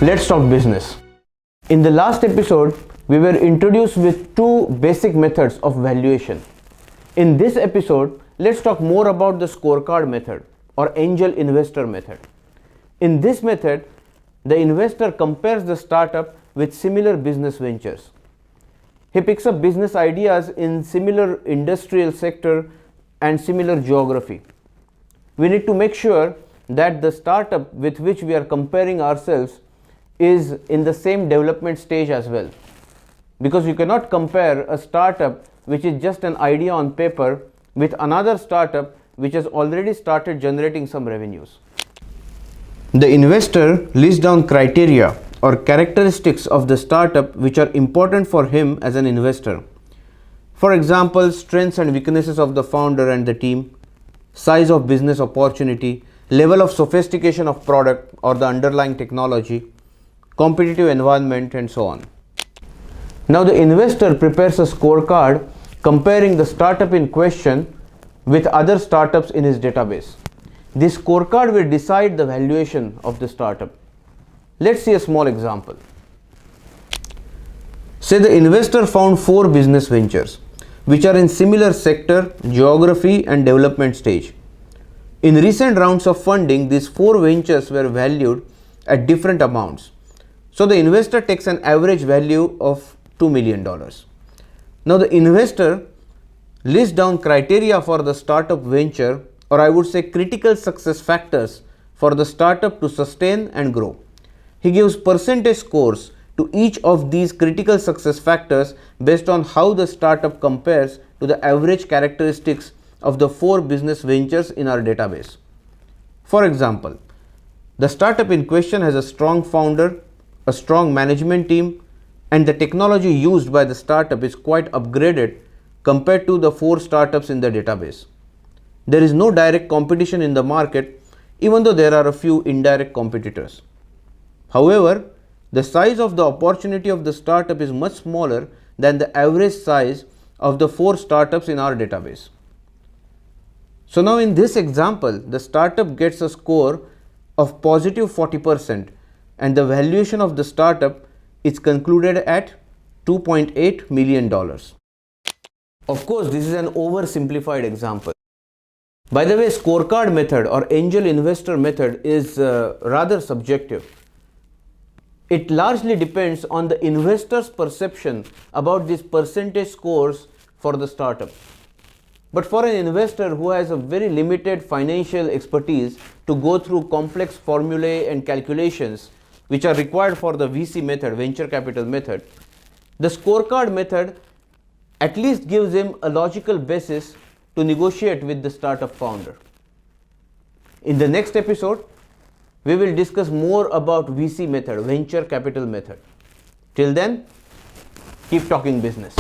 Let's talk business. In the last episode, we were introduced with two basic methods of valuation. In this episode, let's talk more about the scorecard method or angel investor method. In this method, the investor compares the startup with similar business ventures. He picks up business ideas in similar industrial sector and similar geography. We need to make sure that the startup with which we are comparing ourselves is in the same development stage as well, because you cannot compare a startup which is just an idea on paper with another startup which has already started generating some revenues. The investor lists down criteria or characteristics of the startup which are important for him as an investor. For example, strengths and weaknesses of the founder and the team, size of business opportunity, level of sophistication of product or the underlying technology, competitive environment, and so on. Now the investor prepares a scorecard comparing the startup in question with other startups in his database. This scorecard will decide the valuation of the startup. Let's see a small example. Say the investor found 4 business ventures which are in similar sector, geography, and development stage. In recent rounds of funding, these 4 ventures were valued at different amounts. So the investor takes an average value of $2 million. Now the investor lists down criteria for the startup venture, or I would say critical success factors for the startup to sustain and grow. He gives percentage scores to each of these critical success factors based on how the startup compares to the average characteristics of the 4 business ventures in our database. For example, the startup in question has a strong founder, a strong management team, and the technology used by the startup is quite upgraded compared to the 4 startups in the database. There is no direct competition in the market, even though there are a few indirect competitors. However, the size of the opportunity of the startup is much smaller than the average size of the 4 startups in our database. So now in this example, the startup gets a score of positive 40%, and the valuation of the startup is concluded at $2.8 million. Of course, this is an oversimplified example. By the way, scorecard method or angel investor method is rather subjective. It largely depends on the investor's perception about these percentage scores for the startup. But for an investor who has a very limited financial expertise to go through complex formulae and calculations which are required for the VC method, venture capital method, the scorecard method at least gives him a logical basis to negotiate with the startup founder. In the next episode, we will discuss more about VC method, venture capital method. Till then, keep talking business.